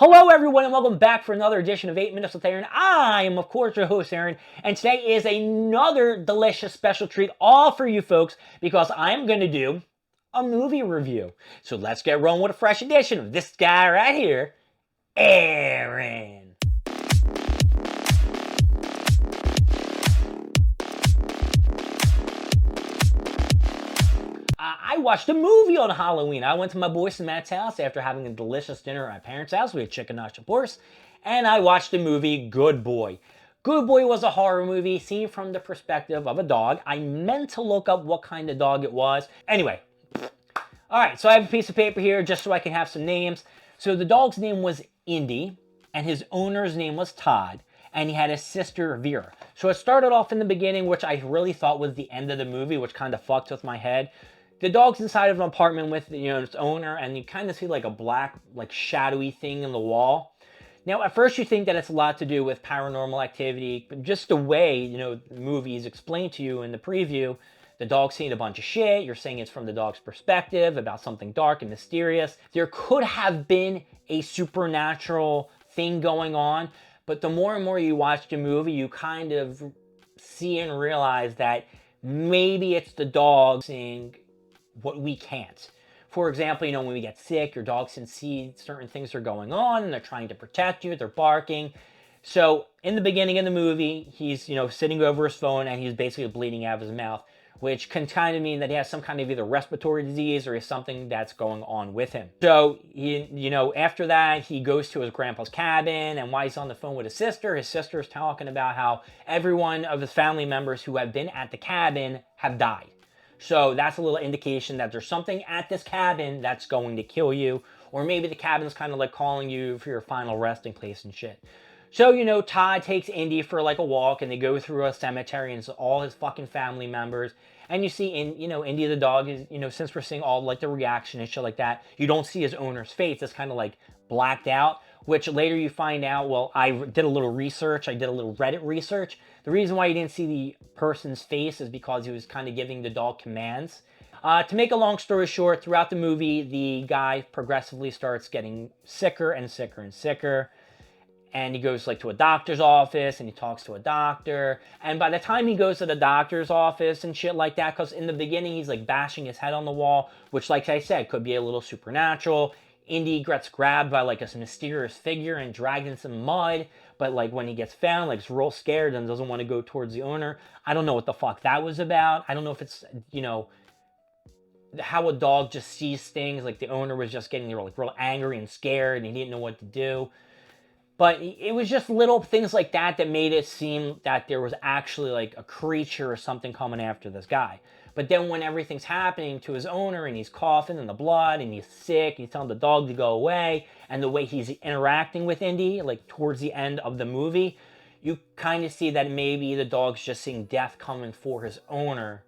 Hello everyone and welcome back for another edition of 8 Minutes with Aaron. I am of course your host Aaron, and today is another delicious special treat all for you folks because I'm going to do a movie review. So let's get rolling with a fresh edition of this guy right here, Aaron. I watched a movie on Halloween. I went to my boy Matt's house after having a delicious dinner at my parents' house. We had chicken nuggets, of course, and I watched the movie Good Boy. Good Boy was a horror movie seen from the perspective of a dog. I meant to look up what kind of dog it was. Anyway, all right, so I have a piece of paper here just so I can have some names. So the dog's name was Indy, and his owner's name was Todd, and he had a sister, Vera. So it started off in the beginning, which I really thought was the end of the movie, which kind of fucked with my head. The dog's inside of an apartment with, its owner, and you kind of see like a black, like shadowy thing in the wall. Now, at first you think that it's a lot to do with paranormal activity, but just the way, the movies explained to you in the preview, the dog's seeing a bunch of shit, you're saying it's from the dog's perspective about something dark and mysterious. There could have been a supernatural thing going on, but the more and more you watch the movie, you kind of see and realize that maybe it's the dog seeing what we can't. For example, when we get sick, your dogs can see certain things are going on and they're trying to protect you, they're barking. So in the beginning of the movie, he's, sitting over his phone and he's basically bleeding out of his mouth, which can kind of mean that he has some kind of either respiratory disease or something that's going on with him. So, after that, he goes to his grandpa's cabin, and while he's on the phone with his sister is talking about how every one of his family members who have been at the cabin have died. So that's a little indication that there's something at this cabin that's going to kill you. Or maybe the cabin's kind of like calling you for your final resting place and shit. So, Todd takes Indy for like a walk and they go through a cemetery and it's all his fucking family members. And you see, Indy the dog is, since we're seeing all like the reaction and shit like that, you don't see his owner's face. It's kind of like blacked out, which later you find out, well, I did a little research. I did a little Reddit research. The reason why you didn't see the person's face is because he was kind of giving the dog commands. To make a long story short, throughout the movie, the guy progressively starts getting sicker and sicker and sicker. And he goes like to a doctor's office and he talks to a doctor. And by the time he goes to the doctor's office and shit like that, because in the beginning he's like bashing his head on the wall, which like I said, could be a little supernatural. Indy gets grabbed by like a mysterious figure and dragged in some mud. But like when he gets found, like he's real scared and doesn't want to go towards the owner. I don't know what the fuck that was about. I don't know if it's, how a dog just sees things. Like the owner was just getting like real angry and scared and he didn't know what to do. But it was just little things like that that made it seem that there was actually like a creature or something coming after this guy. But then when everything's happening to his owner and he's coughing in the blood and he's sick, he's telling the dog to go away, and the way he's interacting with Indy, like towards the end of the movie, you kind of see that maybe the dog's just seeing death coming for his owner.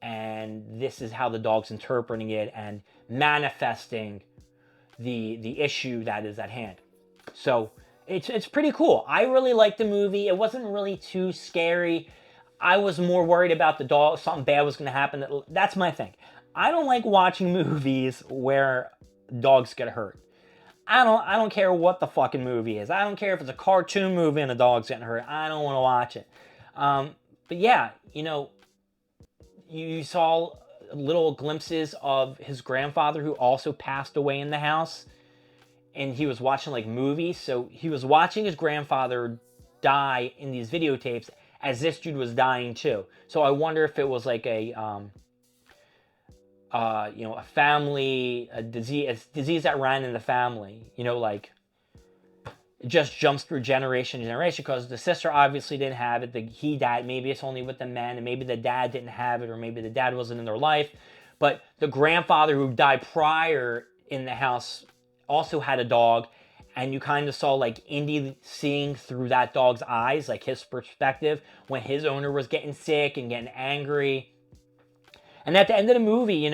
And this is how the dog's interpreting it and manifesting the issue that is at hand. So it's pretty cool. I really liked the movie. It wasn't really too scary. I was more worried about the dog. Something bad was going to happen. That's my thing. I don't like watching movies where dogs get hurt. I don't care what the fucking movie is. I don't care if it's a cartoon movie and a dog's getting hurt. I don't want to watch it. But yeah, you saw little glimpses of his grandfather who also passed away in the house. And he was watching like movies, so he was watching his grandfather die in these videotapes as this dude was dying too. So I wonder if it was like a family a disease that ran in the family. Like it just jumps through generation to generation because the sister obviously didn't have it. He died. Maybe it's only with the men, and maybe the dad didn't have it, or maybe the dad wasn't in their life. But the grandfather who died prior in the house also had a dog, and you kind of saw like Indy seeing through that dog's eyes, like his perspective when his owner was getting sick and getting angry. And at the end of the movie,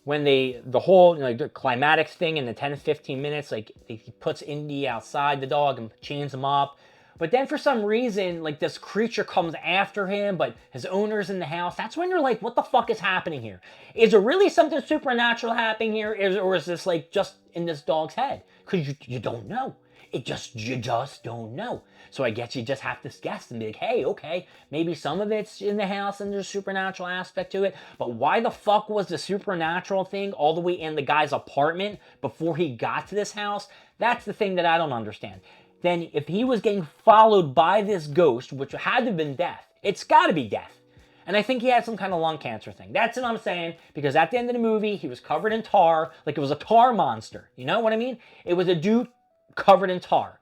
when the whole the climatics thing in the 10 to 15 minutes, like he puts Indy outside the dog and chains him up. But then for some reason, like, this creature comes after him, but his owner's in the house. That's when you're like, what the fuck is happening here? Is there really something supernatural happening here? Or is this, like, just in this dog's head? Because you don't know. You just don't know. So I guess you just have to guess and be like, hey, okay, maybe some of it's in the house and there's a supernatural aspect to it. But why the fuck was the supernatural thing all the way in the guy's apartment before he got to this house? That's the thing that I don't understand. Then if he was getting followed by this ghost, which had to have been death, it's got to be death. And I think he had some kind of lung cancer thing. That's what I'm saying, because at the end of the movie, he was covered in tar, like it was a tar monster. You know what I mean? It was a dude covered in tar.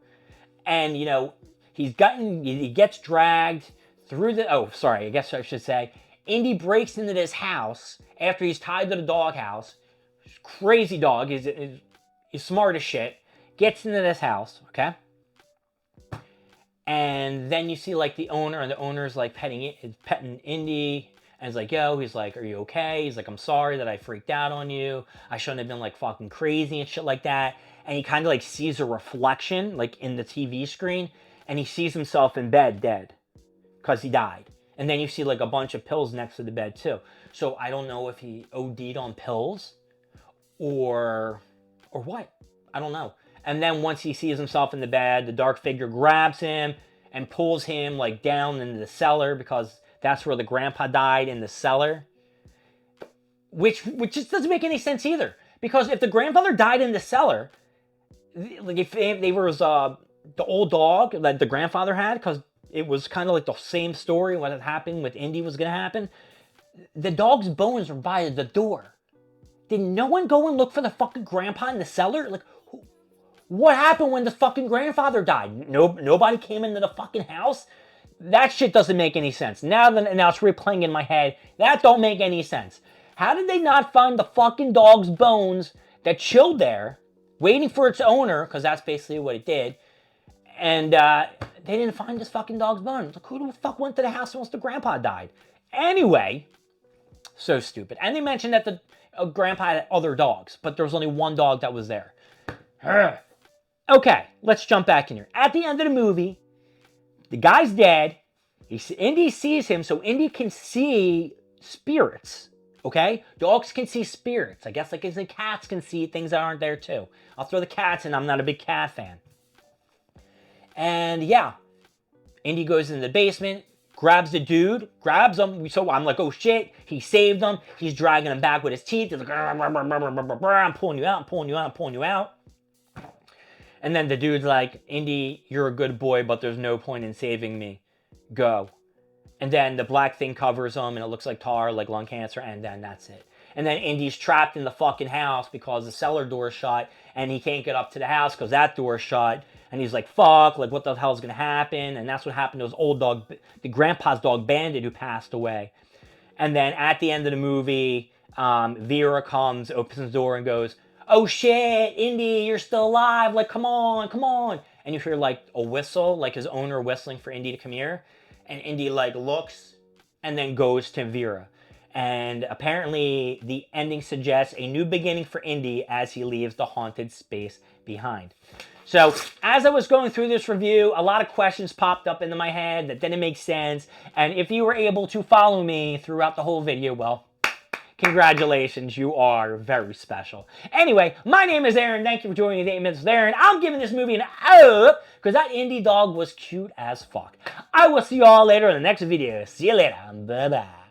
And, you know, he gets dragged through the, oh, sorry, I guess I should say, Indy breaks into this house after he's tied to the doghouse. Crazy dog, he's smart as shit. Gets into this house, okay? And then you see, like, the owner, and the owner's, like, petting Indy, and he's like, yo, he's like, are you okay? He's like, I'm sorry that I freaked out on you. I shouldn't have been, like, fucking crazy and shit like that. And he kind of, like, sees a reflection, like, in the TV screen, and he sees himself in bed dead, because he died. And then you see, like, a bunch of pills next to the bed, too. So I don't know if he OD'd on pills, or what. I don't know. And then once he sees himself in the bed, the dark figure grabs him and pulls him, like, down into the cellar, because that's where the grandpa died, in the cellar. Which just doesn't make any sense either. Because if the grandfather died in the cellar, like, if they was the old dog that the grandfather had, because it was kind of like the same story, what had happened with Indy was going to happen. The dog's bones were by the door. Did no one go and look for the fucking grandpa in the cellar? Like, what happened when the fucking grandfather died? Nobody came into the fucking house? That shit doesn't make any sense. Now it's replaying in my head. That don't make any sense. How did they not find the fucking dog's bones that chilled there, waiting for its owner, because that's basically what it did, and they didn't find this fucking dog's bones? Like, who the fuck went to the house once the grandpa died? Anyway, so stupid. And they mentioned that the grandpa had other dogs, but there was only one dog that was there. Okay, let's jump back in here. At the end of the movie, the guy's dead. Indy sees him, so Indy can see spirits. Okay? Dogs can see spirits. I guess, like, the cats can see things that aren't there, too. I'll throw the cats in. I'm not a big cat fan. And, yeah. Indy goes in the basement, grabs the dude, grabs him. So I'm like, oh, shit. He saved him. He's dragging him back with his teeth. He's like, I'm pulling you out, I'm pulling you out, I'm pulling you out. And then the dude's like, Indy, you're a good boy, but there's no point in saving me. Go. And then the black thing covers him, and it looks like tar, like lung cancer, and then that's it. And then Indy's trapped in the fucking house because the cellar door's shut, and he can't get up to the house because that door's shut. And he's like, fuck, like, what the hell's gonna happen? And that's what happened to his old dog, the grandpa's dog, Bandit, who passed away. And then at the end of the movie, Vera comes, opens the door, and goes, oh shit, Indy, you're still alive. Like, come on, come on. And you hear, like, a whistle, like his owner whistling for Indy to come here. And Indy, like, looks and then goes to Vera. And apparently the ending suggests a new beginning for Indy as he leaves the haunted space behind. So as I was going through this review, a lot of questions popped up into my head that didn't make sense. And if you were able to follow me throughout the whole video, well, congratulations, you are very special. Anyway, my name is Aaron. Thank you for joining me 8 Minutes with Aaron. I'm giving this movie an up because that Indy dog was cute as fuck. I will see you all later in the next video. See you later. Bye-bye.